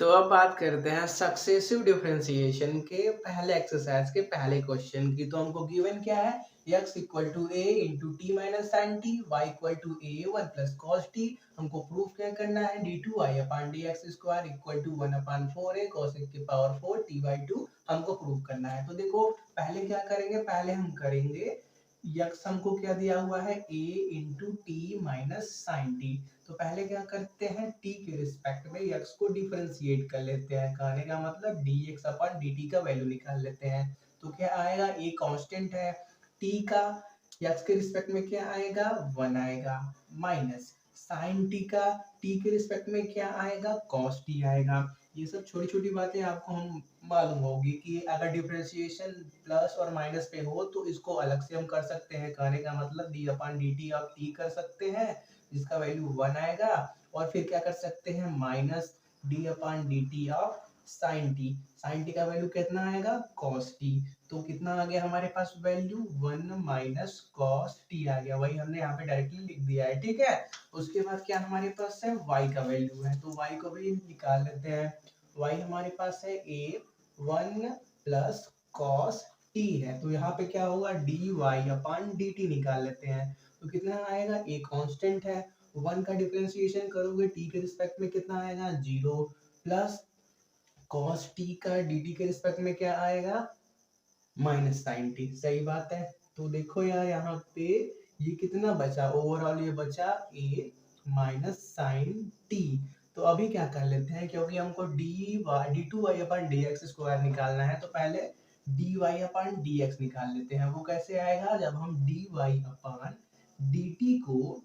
तो अब बात करते हैं सक्सेसिव डिफरेंशिएशन के पहले एक्सरसाइज के पहले क्वेश्चन की। तो हमको गिवन क्या है, x equal to a into t minus sine t, y equal to a one plus cos t. हमको प्रूफ क्या करना है, d two I upon d x square equal to one upon four a cos की power four t by two हमको proof करना है। तो देखो पहले क्या करेंगे, पहले हम करेंगे यक्स हमको क्या दिया हुआ है, a into t minus sine t. तो पहले क्या करते हैं, t के रिस्पेक्ट में x को डिफरेंशिएट कर लेते हैं। कहने का मतलब dx अपन dt का वैल्यू निकाल लेते हैं। तो क्या आएगा, a कांस्टेंट है, t का x के रिस्पेक्ट में क्या आएगा, 1 आएगा, माइनस साइन t का t के रिस्पेक्ट में क्या आएगा, cos t आएगा। ये सब छोटी छोटी बातें आपको हम मालूम होगी कि अगर डिफरेंशिएशन प्लस और माइनस पे हो तो इसको अलग से हम कर सकते हैं। कहने का मतलब D upon d t of T कर सकते हैं जिसका वैल्यू 1 आएगा, और फिर क्या कर सकते हैं, minus d upon d t of sine t. Sine t का वैल्यू कितना आएगा, कॉस टी। तो कितना आ गया हमारे पास वैल्यू, 1 माइनस कॉस टी आ गया। वही हमने यहाँ पे डायरेक्टली लिख दिया है, ठीक है। उसके बाद क्या हमारे पास है, y का वैल्यू है, तो y को भी निकाल लेते हैं। y हमारे पास है a 1 प्लस कॉस टी है, तो यहाँ पे क्या होगा, D y upon d T निकाल लेते हैं। तो कितना आएगा, a कांस्टेंट है, 1 का डिफरेंशिएशन करोगे t के रिस्पेक्ट में कितना आएगा, 0, प्लस कॉस t का dt के रिस्पेक्ट में क्या आएगा, माइनस साइन टी। सही बात है। तो देखो यार यहाँ पे ये कितना बचा, ओवरऑल ये बचा a माइनस साइन टी। तो अभी क्या कर लेते हैं, क्योंकि हमको d two y upon d x square निकालना है, तो पहले d y upon d x निकाल लेते हैं। वो कैसे आएगा, जब हम d y upon d t को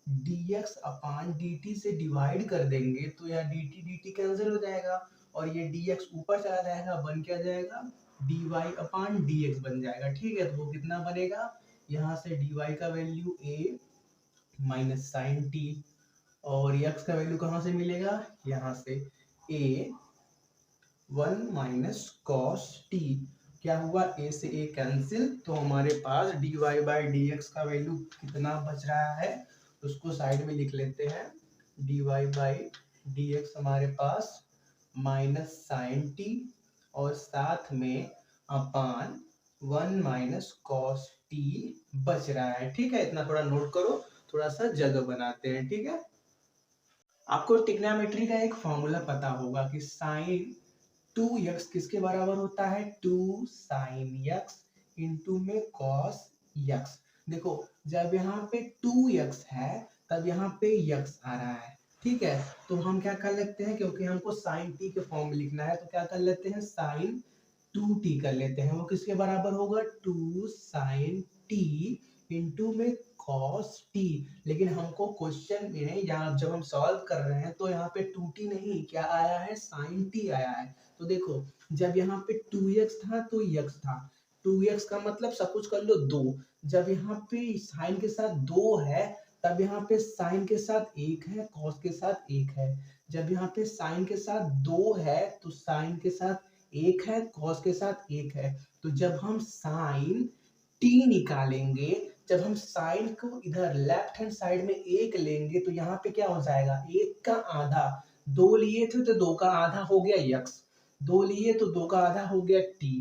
dx अपान dt से डिवाइड कर देंगे तो यह dt कैंसिल हो जाएगा, और ये dx ऊपर चला जाएगा, बन क्या जाएगा, dy अपान dx बन जाएगा। ठीक है, तो वो कितना बनेगा, यहाँ से dy का value a minus sine t, और x का वैल्यू कहाँ से मिलेगा, यहाँ से a 1 माइनस कॉस टी। क्या हुआ, a से a कैंसिल, तो हमारे पास dy बाई डी का वैल्यू कितना बच रहा है, उसको साइड में लिख लेते हैं। dy बाई डी हमारे पास माइनस साइन टी, और साथ में अपान 1 माइनस कॉस टी बच रहा है। ठीक है, इतना थोड़ा नोट करो, थोड़ा सा जगह बनाते हैं। ठीक है, आपको ट्रिग्नोमेट्री का एक फॉर्मूला पता होगा कि साइन 2x किसके बराबर होता है, 2 साइन x इंटू में cos x। देखो जब यहाँ पे 2x है तब यहाँ पे x आ रहा है, ठीक है। तो हम क्या कर लेते हैं, क्योंकि हमको साइन t के फॉर्म में लिखना है, तो क्या कर लेते हैं, साइन 2t कर लेते हैं। वो किसके बराबर होगा, 2 साइन t इंटू में cos t। लेकिन हमको क्वेश्चन में यहाँ जब हम सॉल्व कर रहे हैं तो यहाँ पे 2t नहीं, क्या आया है, साइन t आया है। तो देखो जब यहाँ पे 2x था तो x था, 2x का मतलब सब कुछ कर लो 2। जब यहाँ पे साइन के साथ 2 है तब यहाँ पे साइन के साथ 1 है, कॉस के साथ 1 है। जब यहाँ पे साइन के साथ 2 है तो साइन के साथ 1 है, कॉस के साथ 1 है। तो जब हम साइन t निकालेंगे, जब हम साइन को इधर लेफ्ट हैंड साइड में 1 लेंगे तो यहाँ पे क्या हो जाएगा, 1 का आधा, 2 लिए थे तो 2 का आधा हो गया x, 2 लिए तो 2 का आधा हो गया t,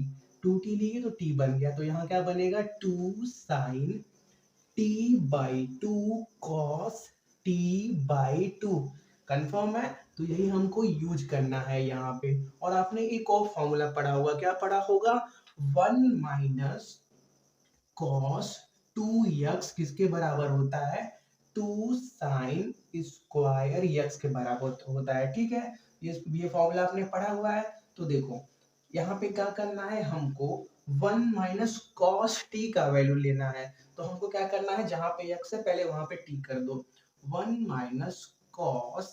2t लिए तो t बन गया। तो यहाँ क्या बनेगा, 2 sine t by 2 cos t by 2। Confirm है, तो यही हमको यूज करना है यहाँ पे। और आपने एक और फॉर्मूला पढ़ा होगा, क्या पढ़ा होगा, 1 माइनस कॉस 2x किसके बराबर होता है, 2 साइन स्क्वायर x के बराबर होता है। ठीक है, ये फॉर्मूला आपने पढ़ा हुआ है। तो देखो यहाँ पे क्या करना है, हमको 1 माइनस कॉस टी का वैल्यू लेना है। तो हमको क्या करना है, जहां पे x है पहले वहां पे t कर दो। 1 माइनस कॉस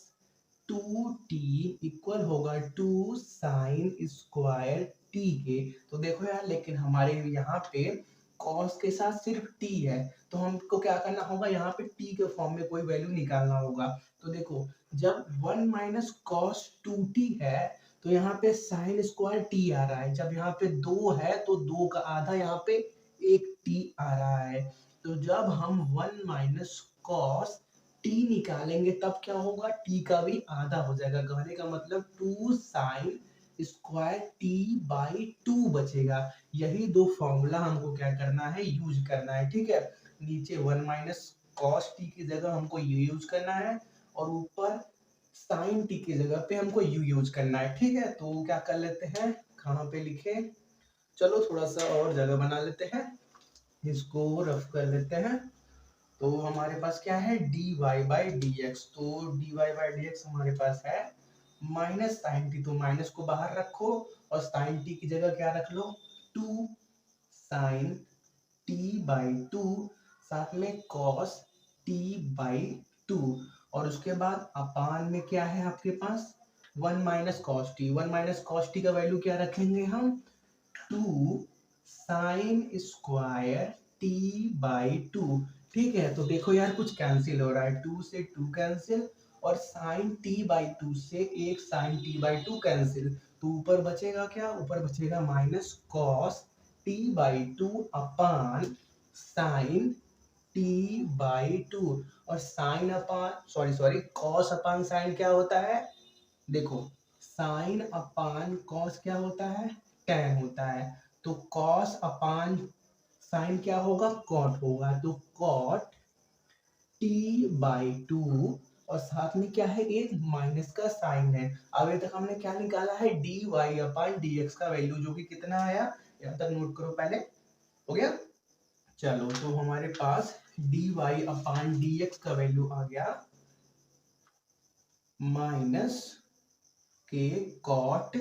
2t इक्वल होगा 2 साइन स्क्वायर t के। तो देखो यार, लेकिन हमारे यहाँ पे कॉस के साथ सिर्फ t है, तो हमको क्या करना होगा, यहाँ पे t के फॉर्म में कोई वैल्यू निकालना होगा। तो देखो जब 1 माइनस कॉस 2t है तो यहाँ पे साइन स्क्वायर t आ रहा है, जब यहाँ पे 2 है तो 2 का आधा यहाँ पे 1 t आ रहा है। तो जब हम 1 माइनस कॉस टी निकालेंगे तब क्या होगा, टी का भी आधा हो जाएगा। कहने का मतलब 2 साइन स्क्वायर टी बाई 2 बचेगा। यही दो फॉर्मूला हमको क्या करना है, यूज करना है। ठीक है, नीचे 1 माइनस कॉस टी की जगह हमको यू यूज करना है, और ऊपर साइन टी की जगह पे हमको यू यूज करना है। ठीक है, तो क्या कर लेते हैं, कहाँ पे लिखे, चलो थोड़ा सा और जगह बना लेते हैं, इसको रफ कर लेते हैं। तो हमारे पास क्या है, d y by d x. तो d y by d x हमारे पास है माइनस साइन टी, तो माइनस को बाहर रखो और साइन टी की जगह क्या रख लो, 2 साइन टी बाई 2, साथ में कॉस टी बाई 2, और उसके बाद अपान में क्या है आपके पास 1 minus cos T. 1 minus cos t का वैल्यू क्या रखेंगे हम, 2 साइन स्क्वायर टी बाई 2। ठीक है, तो देखो यार कुछ कैंसिल हो रहा है, 2 से 2 कैंसिल, और साइन टी बाई 2 से एक साइन टी बाई 2 कैंसिल। तो ऊपर बचेगा क्या, ऊपर बचेगा minus cos T by 2 upon sign T by 2। और साइन अपान सॉरी कॉस अपान साइन क्या होता है, देखो साइन अपान कॉस क्या होता है, tan होता है। तो कॉस अपान साइन क्या होगा, कॉट होगा। तो कॉट टी बाई 2, और साथ में क्या है, एक माइनस का साइन है। अभी तक हमने क्या निकाला है, d y upon d x का वैल्यू, जो कि कितना आया, यहाँ तक नोट करो पहले, हो गया। चलो तो हमारे पास D y upon d x का वैल्यू आ गया माइनस के कॉट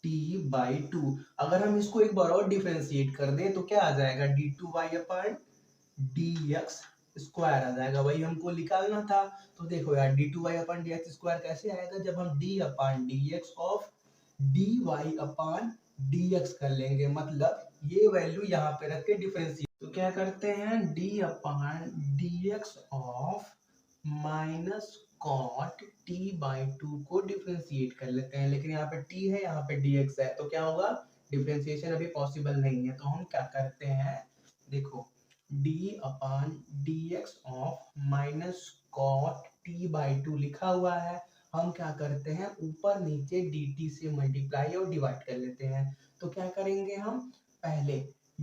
टी बाई 2। अगर हम इसको एक बार और डिफरेंशिएट कर दें तो क्या आ जाएगा, d two y upon d x square आ जाएगा, वही हमको निकालना था। तो देखो यार d two y upon d x square कैसे आएगा, जब हम d upon d x of d y upon d x कर लेंगे, मतलब ये वैल्यू यहाँ पे रख के डिफरेंशिएट। तो क्या करते हैं, d upon d x of minus cot t by 2 को डिफरेंशिएट कर लेते हैं। लेकिन यहाँ पे टी है, यहाँ पे dx है, तो क्या होगा, डिफरेंशिएशन अभी पॉसिबल नहीं है। तो हम क्या करते हैं, देखो d upon d x of minus cot t by 2 लिखा हुआ है, हम क्या करते हैं, ऊपर नीचे dt से मल्टीप्लाई और डिवाइड कर लेते हैं। तो क्या करेंगे हम, पहले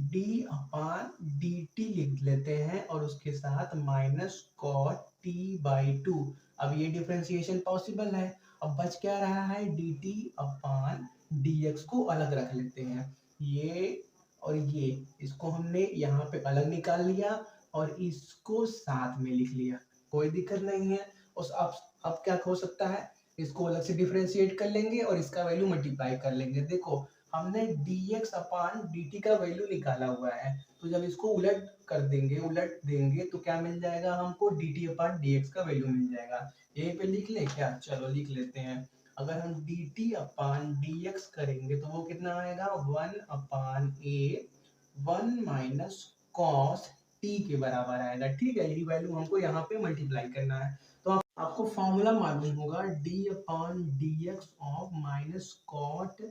d अपान डी टी लिख लेते हैं, और उसके साथ माइनस कॉट टी बाई 2। अब ये डिफरेंशिएशन पॉसिबल है। अब बच क्या रहा है, D T upon d x को अलग रख लेते हैं, ये और ये, इसको हमने यहाँ पे अलग निकाल लिया और इसको साथ में लिख लिया, कोई दिक्कत नहीं है। उस अब क्या हो सकता है, इसको अलग से डिफरेंशिएट कर लेंगे और इसका वैल्यू मल्टीप्लाई कर लेंगे। देखो हमने dx अपान dt का वैल्यू निकाला हुआ है, तो जब इसको उलट कर देंगे, उलट देंगे, तो क्या मिल जाएगा हमको, dt अपान dx का वैल्यू मिल जाएगा। यहीं पे लिख ले क्या, चलो लिख लेते हैं। अगर हम dt अपान dx करेंगे तो वो कितना आएगा, 1 अपान a 1 माइनस कॉस t के बराबर आएगा। ठीक है, यही वैल्यू हमको यहाँ पे मल्टीप्लाई करना है। तो आपको फॉर्मूला मालूम होगा, d upon d x of minus cot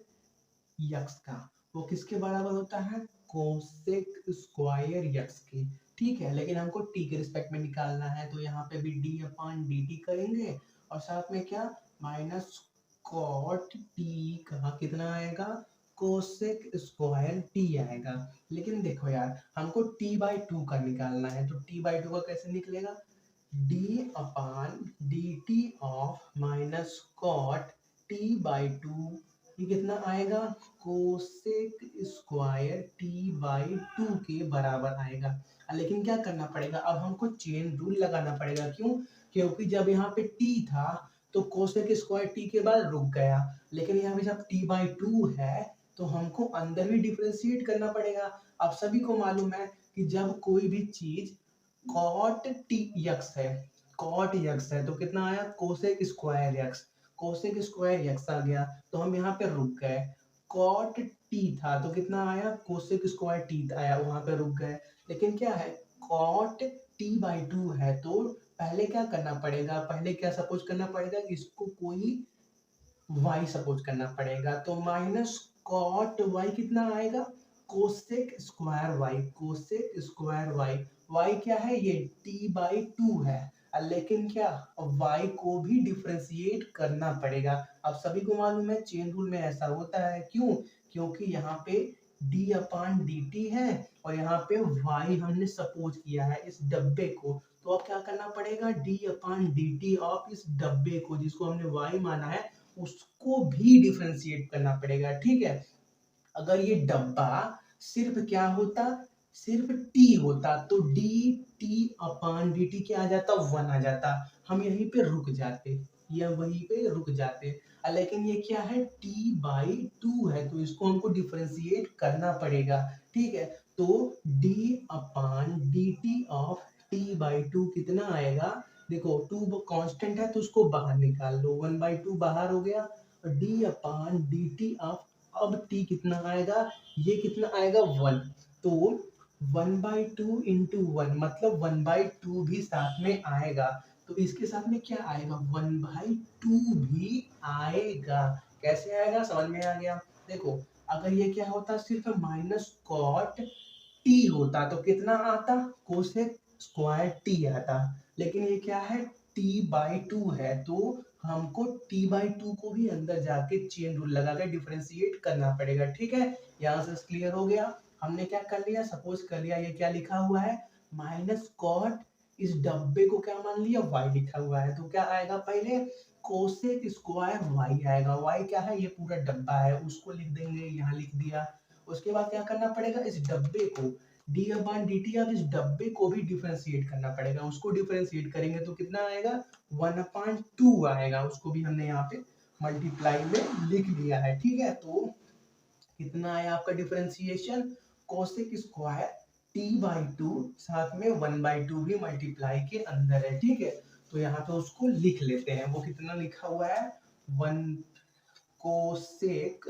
x का, वो किसके बराबर होता है, कोसेक स्क्वायर यक्स के। ठीक है, लेकिन हमको t के रिस्पेक्ट में निकालना है, तो यहाँ पे भी d अपान डी टी करेंगे, और साथ में क्या, माइनस कॉट t का कितना आएगा, कोसेक स्क्वायर t आएगा। लेकिन देखो यार हमको t बाई 2 का निकालना है, तो t बाई 2 का कैसे निकलेगा, d upon d t of minus cot t by 2, ये कितना आएगा, कोसेक स्क्वायर टी बाई 2 के बराबर आएगा। लेकिन क्या करना पड़ेगा, अब हमको चेन रूल लगाना पड़ेगा। क्यों, क्योंकि जब यहाँ पे t था तो कोसेक स्क्वायर टी के बाद रुक गया, लेकिन यहाँ पे जब t बाई 2 है तो हमको अंदर भी डिफरेंशिएट करना पड़ेगा। अब सभी को मालूम है कि जब कोई भी चीज कॉट टी यक्स है, कॉट यक्स है, तो कितना आया, cosec square x, cosec square x आ गया, तो हम यहाँ पे रुक गए। कॉट टी था तो कितना आया, कोसेक स्क्वायर टी आया, वहां पे रुक गए। लेकिन क्या है, कॉट टी बाई 2 है, तो पहले क्या करना पड़ेगा, पहले क्या सपोज करना पड़ेगा कि इसको कोई y सपोज करना पड़ेगा। तो माइनस कॉट y कितना आएगा, cosec square y, cosec square y, y क्या है, ये t बाई 2 है। लेकिन क्या y को भी डिफरेंशिएट करना पड़ेगा। अब सभी को मालूम है चेन रूल में ऐसा होता है, क्यों? क्योंकि यहाँ पे d/dt है और यहाँ पे y हमने सपोज किया है इस डब्बे को, तो अब क्या करना पड़ेगा, d/dt ऑफ इस डब्बे को जिसको हमने y माना है उसको भी डिफरेंशिएट करना पड़ेगा। ठीक है, अगर ये डब्बा सिर्फ क्या होता, सिर्फ t होता तो dt/dt क्या आ जाता, 1 आ जाता, हम यहीं पे रुक जाते या वहीं पे रुक जाते। लेकिन ये क्या है, t/2 है तो इसको हमको डिफरेंशिएट करना पड़ेगा। ठीक है, तो d/dt ऑफ t/2 कितना आएगा, देखो 2 कांस्टेंट है तो उसको बाहर निकाल लो, 1/2 बाहर हो गया और d/dt ऑफ, अब t कितना आएगा, ये कितना आएगा 1, तो 1/2 इंटू 1 मतलब 1/2 भी साथ में आएगा, तो इसके साथ में क्या आएगा, 1/2 भी आएगा। कैसे आएगा, समझ में आ गया? देखो अगर ये क्या होता, सिर्फ माइनस कॉट टी होता तो कितना आता, कोसेक स्क्वायर टी आता, लेकिन ये क्या है, t/2 है तो हमको t/2 को भी अंदर जाके चेन रूल लगा के डिफरेंशिएट करना पड़ेगा। ठीक है, यहाँ से क्लियर हो गया। हमने क्या कर लिया, सपोज कर लिया ये क्या लिखा हुआ है, माइनस कॉट, इस डब्बे को क्या मान लिया, y लिखा हुआ है, तो क्या आएगा, पहले कोसेक स्क्वायर y आएगा, y क्या है, ये पूरा डब्बा है उसको लिख देंगे, यहाँ लिख दिया। उसके बाद क्या करना पड़ेगा, इस डब्बे को d/dt, अब इस डब्बे को भी डिफरेंशिएट करना पड़ेगा, उसको डिफरेंशिएट करेंगे तो कितना आएगा, 1/2 आएगा, उसको भी हमने यहाँ पे मल्टीप्लाई में लिख दिया है। ठीक है, तो कितना आया आपका डिफरेंशिएशन, कोसेक स्क्वायर t/2 साथ में 1/2 भी मल्टीप्लाई के अंदर है। ठीक है, तो यहाँ पे उसको लिख लेते हैं, वो कितना लिखा हुआ है, 1 cosec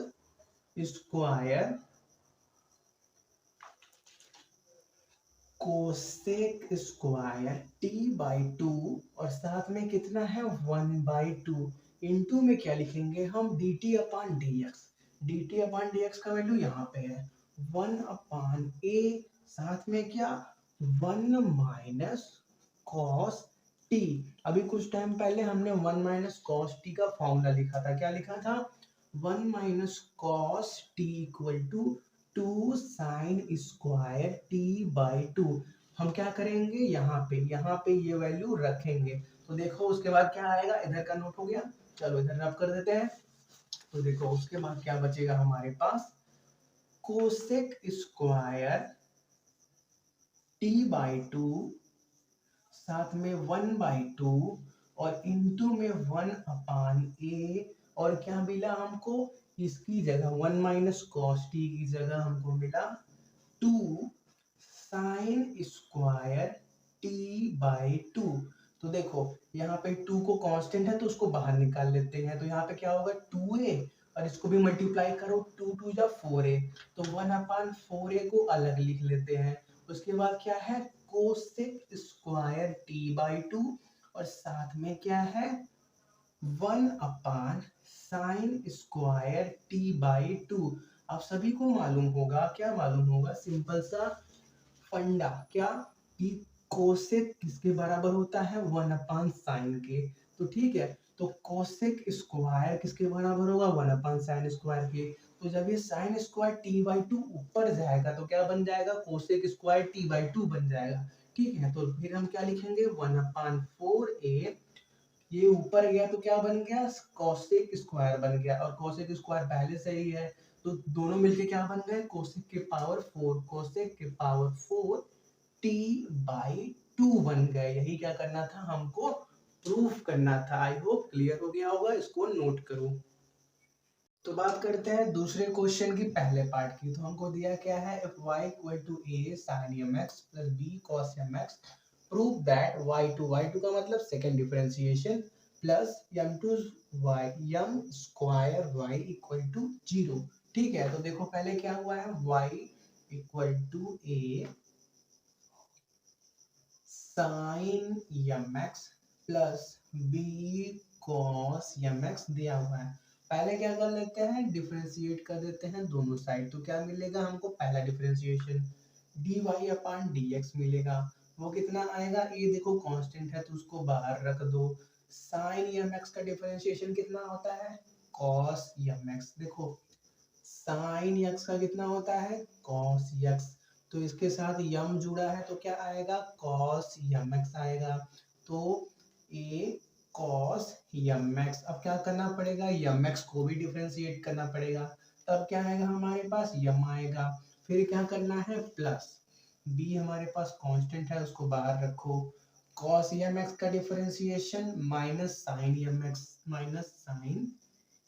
square, cosec square t/2 और साथ में कितना है 1/2, इनटू में क्या लिखेंगे हम, dt/dx, dt/dx का वैल्यू यहाँ पे है 1/a, साथ में क्या 1 माइनस कॉस टी। अभी कुछ टाइम पहले हमने 1 माइनस कॉस टी का फॉर्मूला लिखा था, क्या लिखा था, 1 minus cos t equal to 2 sine square t/2। हम क्या करेंगे, यहाँ पे ये वैल्यू रखेंगे, तो देखो उसके बाद क्या आएगा, इधर का नोट हो गया, चलो इधर रब कर देते हैं, तो देखो उसके बाद क्या बचेगा हमारे पास, कोसेक स्क्वायर t/2 साथ में 1/2 और इंटू में 1/a, और क्या मिला हमको, इसकी जगह 1 माइनस कॉस टी की जगह हमको मिला 2 साइन स्क्वायर t/2। तो देखो यहाँ पे 2 को कांस्टेंट है तो उसको बाहर निकाल लेते हैं, तो यहाँ पे क्या होगा 2a और इसको भी मल्टीप्लाई करो, 2 जा 4a, तो 1/4a को अलग लिख लेते हैं। उसके बाद क्या है, कोसेक स्क्वायर t/2 और साथ में क्या है 1 साइन स्क्वायर t/2। आप सभी को मालूम होगा, क्या मालूम होगा, सिंपल सा फंडा, क्या कि कोसेक किसके बराबर होता है, 1/साइन के, तो ठीक है, तो कोसेक स्क्वायर किसके बराबर होगा, 1/साइन स्क्वायर के, तो जब ये साइन स्क्वायर t/2 ऊपर जाएगा तो क्या बन जाएगा, कोसेक स्क्वायर t/2 बन जाएगा। ठीक है, तो फिर हम क्या लिखेंगे, 1/4a, ये ऊपर गया तो क्या बन गया, कोसेक स्क्वायर बन गया, और कोसेक स्क्वायर पहले से ही है तो दोनों मिलके क्या बन गए, कोसेक के पावर 4, कोसेक के पावर 4 t/2 बन गए। यही क्या करना था हमको, प्रूफ करना था। आई होप क्लियर हो गया होगा, इसको नोट करो। तो बात करते हैं दूसरे क्वेश्चन की पहले पार्ट की, तो हमको दिया क्या है, if y equal to a sin mx plus b cos mx, prove that y2 का मतलब second differentiation plus m2 y m square y equal to 0। ठीक है, तो देखो पहले क्या हुआ है, y equal to a sin mx plus b cos mx दिया हुआ है। पहले क्या कर लेते हैं, डिफरेंशिएट कर देते हैं दोनों साइड, तो क्या मिलेगा हमको, पहला डिफरेंशिएशन dy/dx मिलेगा, वो कितना आएगा, ये देखो कांस्टेंट है तो उसको बाहर रख दो। साइन एम एक्स का डिफरेंशिएशन कितना होता है, कॉस एम एक्स। देखो साइन एक्स का कितना होता है, कॉस एक्स। तो इसके साथ यम जुड़ा है तो क्या आएगा, कॉस एम एक्स आएगा। तो ए कॉस एम एक्स। अब क्या करना पड़ेगा, एम एक्स को भी डिफरेंशिएट करना पड़ेगा। तब क्या आएगा हमारे पास, यम आएगा। फिर क्या करना है, प्लस बी हमारे पास कांस्टेंट है उसको बाहर रखो। कॉस एम एक्स का differentiation minus sine m x, minus sine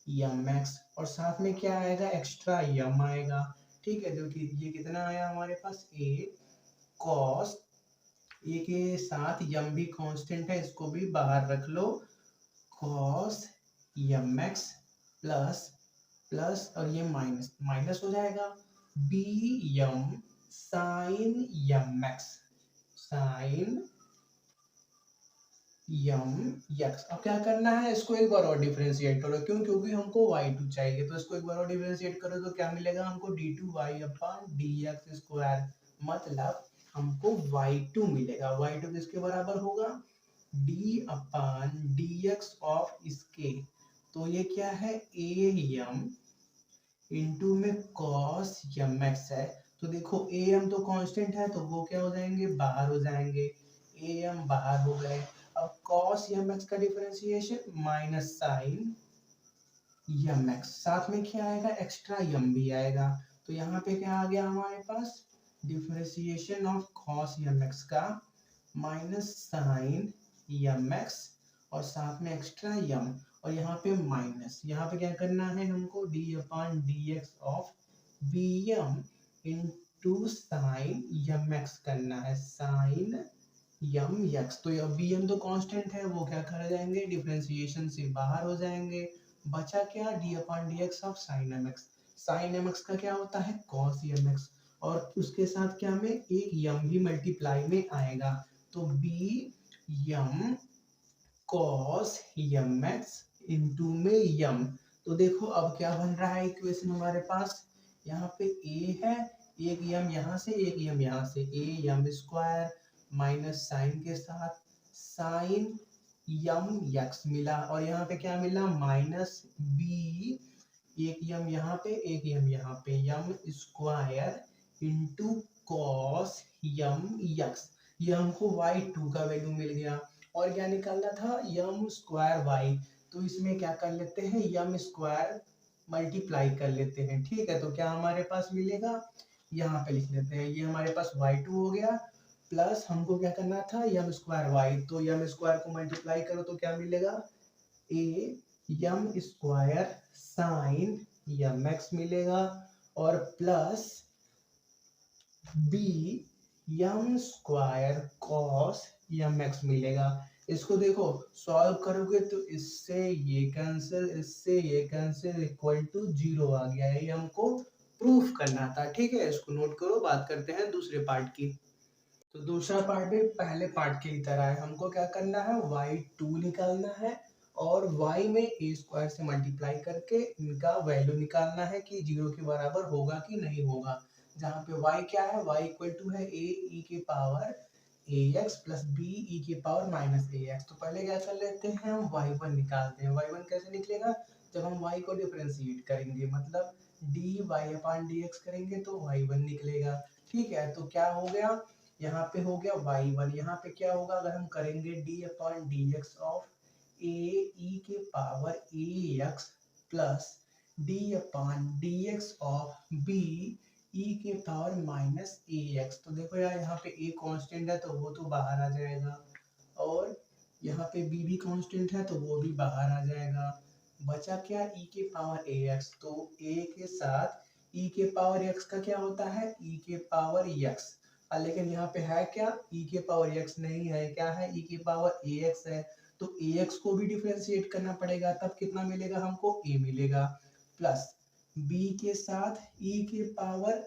m x, और साथ में क्या आएगा, एक्स्ट्रा यम आएगा। ठीक है, जो कि ये कितना आया हमारे पास, ए कॉस, ए के साथ यम भी कांस्टेंट है इसको भी बाहर रख लो, cos m x plus plus, और ये माइनस माइनस हो जाएगा, बी यम साइन यम एक्स, साइन यम यक्स। अब क्या करना है, इसको एक बार और डिफरेंशिएट करो, क्यों, क्योंकि हमको y2 चाहिए, तो इसको एक बार और डिफरेंशिएट करो तो क्या मिलेगा हमको, d2y अपॉन dx स्क्वायर, मतलब हमको y2 मिलेगा। y2 किसके बराबर होगा, d अपॉन dx ऑफ इसके, तो ये क्या है, a यम इंटू में कॉस यम एक्स है। तो देखो ए एम तो कांस्टेंट है तो वो क्या हो जाएंगे, बाहर हो जाएंगे, ए एम बाहर हो गए। अब कॉस एम एक्स का differentiation minus sine m x, साथ में क्या आएगा, एक्स्ट्रा एम भी आएगा। तो यहाँ पे क्या आ गया हमारे पास, differentiation of cos m x का माइनस साइन एम एक्स, और साथ में एक्स्ट्रा यम, और यहाँ पे माइनस, यहाँ पे क्या करना है हमको, d upon d x of b m into sine m x करना है, साइन यम यक्स। तो यह बी एम तो कांस्टेंट है वो क्या कर जाएंगे, डिफरेंशिएशन से बाहर हो जाएंगे। बचा क्या, d upon d x of sine m x. Sine m x का क्या होता है, कॉस एम एक्स, और उसके साथ क्या में एक यम भी मल्टीप्लाई में आएगा, तो बी यम कॉस यम एक्स इंटू में यम। तो देखो अब क्या बन रहा है इक्वेशन हमारे पास, यहाँ पे ए है, एक यम यहाँ से एक यम यहाँ से, ए यम स्क्वायर माइनस साइन के साथ साइन यम यक्स मिला, और यहाँ पे क्या मिला, माइनस बी, एक यम यहाँ पे एक यम यहाँ पे, यम स्क्वायर इंटू कॉस यम यक्स। ये हमको y2 का वैल्यू मिल गया, और क्या निकालना था, यम स्क्वायर y। तो इसमें क्या कर लेते हैं, यम स्क्वायर मल्टीप्लाई कर लेते हैं। ठीक है, तो क्या हमारे पास मिलेगा, यहाँ पे लिख लेते हैं, ये हमारे पास y2 हो गया, प्लस हमको क्या करना था, यम स्क्वायर y, तो यम स्क्वायर को मल्टीप्लाई करो तो क्या मिलेगा, a m square sine m x मिलेगा, और plus b m square cos m x मिलेगा। इसको देखो सॉल्व करोगे तो इससे ये कैंसिल, इससे ये कैंसिल, इक्वल टू 0 आ गया है। ये हमको प्रूफ करना था। ठीक है, इसको नोट करो, बात करते हैं दूसरे पार्ट की। तो दूसरा पार्ट भी पहले पार्ट की तरह है, हमको क्या करना है, y2 निकालना है, और y में a स्क्वायर से मल्टीप्लाई करके इनका वैल्यू निकालना है कि 0 के बराबर होगा कि नहीं होगा। जहाँ पे y क्या है, y इक्वल टू है a e के power ax plus b e के पावर माइनस ax। तो पहले क्या कर लेते हैं, हम y1 निकालते हैं। y1 कैसे निकलेगा, जब हम y को डिफरेंशिएट करेंगे, मतलब dy अपॉन dx करेंगे तो y1 निकलेगा। ठीक है, तो क्या हो गया, यहाँ पे हो गया y1, यहाँ पे क्या होगा, अगर हम करेंगे d upon d x of a e के power a x plus d upon d x of b e के पावर माइनस ए एक्स। तो देखो यार, यहाँ पे a कांस्टेंट है तो वो तो बाहर आ जाएगा, और यहाँ पे b भी कांस्टेंट है तो वो भी बाहर आ जाएगा। बचा क्या, e के पावर ax, तो a के साथ e के पावर x का क्या होता है, e के पावर x। लेकिन यहाँ पे है क्या, e के पावर x नहीं है, क्या है, e के पावर ax है। तो ax को भी डिफरेंशिएट करना पड़ेगा, तब कितना मिलेगा हमको, a मिलेगा, प्लस b के साथ e के पावर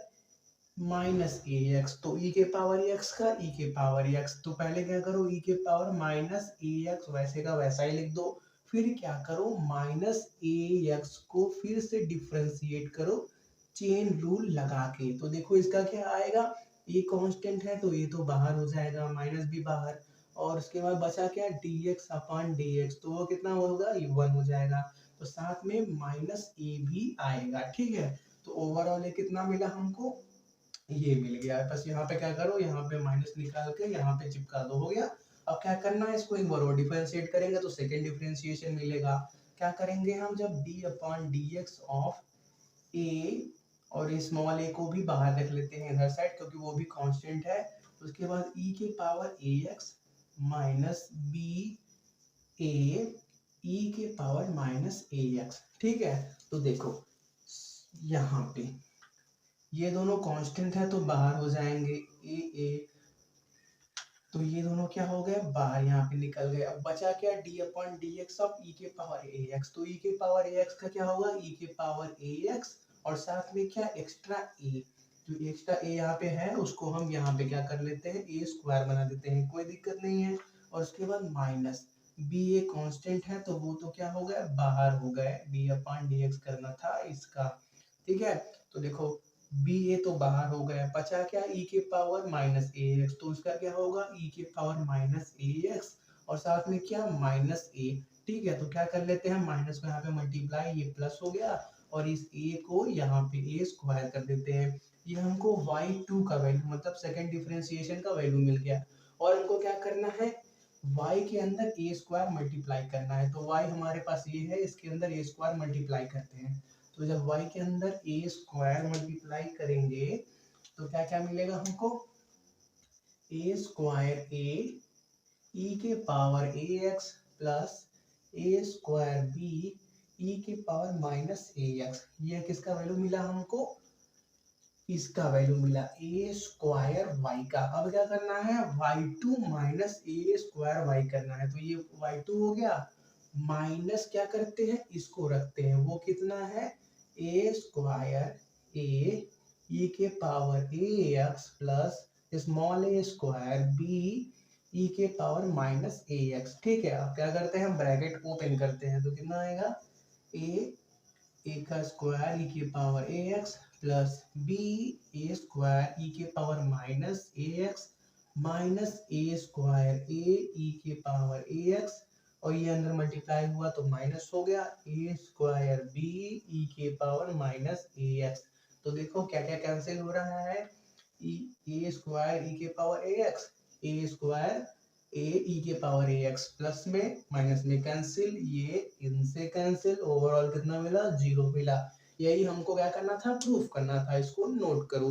माइनस ए एक्स, तो e के पावर x का e के पावर x, तो पहले क्या करो, e के पावर माइनस ए एक्स वैसे का वैसा ही लिख दो। फिर क्या करो, माइनस ए एक्स को फिर से डिफरेंशिएट करो चेन रूल लगा के। तो देखो इसका क्या आएगा, ये कांस्टेंट है तो ये तो बाहर हो जाएगा, माइनस भी बाहर, और उसके बाद बचा क्या, dx अपॉन dx, तो वो कितना होगा, ये 1 हो जाएगा, तो साथ में माइनस ए भी आएगा, ठीक है। तो ओवरऑल ये कितना मिला हमको, ये मिल गया। बस यहाँ पे क्या करो, यहाँ पे माइनस निकाल के यहाँ पे चिपका दो, हो गया। अब क्या करना है, इसको एक बार और डिफरेंशिएट करेंगे तो सेकंड डिफरेंशिएशन मिलेगा। क्या करेंगे हम, जब d upon dx of a, और इस स्मॉल a को भी बाहर रख लेते हैं इधर साइड क्योंकि वो भी कांस्टेंट है। उसके बाद e के पावर ax माइनस बी ए e के पावर माइनस ax, ठीक है। तो देखो यहाँ पे ये दोनों कांस्टेंट है तो बाहर हो जाएंगे, ए, तो ये दोनों क्या हो गए, बाहर यहाँ पे निकल गए। अब बचा क्या, d upon d x of e के पावर ए एक्स, तो ई के पावर ए एक्स का क्या होगा, ई के पावर ए एक्स, और साथ में क्या, एक्स्ट्रा ए, जो एक्स्ट्रा ए यहाँ पे है उसको हम यहाँ पे क्या कर लेते हैं, ए स्क्वायर बना देते हैं, कोई दिक्कत नहीं है। और उसके बाद माइनस बी, ए कांस्टेंट है तो वो तो क्या हो गया, बाहर हो गए, डी अपॉन डी एक्स करना था इसका, ठीक है। तो देखो बी ए तो बाहर हो गया, बचा क्या, ई के पावर माइनस ए एक्स, तो उसका क्या होगा, ई के पावर माइनस ए एक्स, और साथ में क्या, माइनस ए, ठीक है। तो क्या कर लेते हैं, माइनस को यहाँ पे मल्टीप्लाई, ये प्लस हो गया, और इस ए को यहाँ पे ए स्क्वायर कर देते हैं। ये हमको y2 का वैल्यू, मतलब सेकंड डिफरेंशिएशन का वैल्यू मिल गया। और हमको क्या करना है, y के अंदर ए स्क्वायर मल्टीप्लाई करना है, तो y हमारे पास ये है, इसके अंदर ए स्क्वायर मल्टीप्लाई करते हैं। तो जब y के अंदर ए स्क्वायर मल्टीप्लाई करेंगे तो क्या क्या मिलेगा हमको, ए स्क्वायर ए ई के power a x plus A square B e के पावर माइनस ए एक्स, ये किसका वैल्यू मिला हमको, इसका वैल्यू मिला ए स्क्वायर वाई का। अब क्या करना है, y2 माइनस ए स्क्वायर वाई करना है, तो ये y2 हो गया, माइनस क्या करते हैं, इसको रखते हैं, वो कितना है, ए स्क्वायर ए ई के power a x plus small A square B e के पावर माइनस ए एक्स, ठीक है। अब क्या करते हैं, हम ब्रैकेट ओपन करते हैं, तो कितना आएगा, ए का स्क्वायर ई के power a x plus B A square ई के पावर माइनस ए एक्स माइनस ए स्क्वायर ए ई के पावर ए एक्स, और ये अंदर मल्टीप्लाई हुआ तो माइनस हो गया, ए स्क्वायर बी ई के पावर माइनस ए एक्स। तो देखो क्या क्या कैंसिल हो रहा है, ए स्क्वायर ई के power a x, A square A e के पावर ए एक्स, प्लस में माइनस में कैंसिल, ये इनसे कैंसिल, ओवरऑल कितना मिला, 0 मिला। यही हमको क्या करना था, प्रूफ करना था, इसको नोट करो।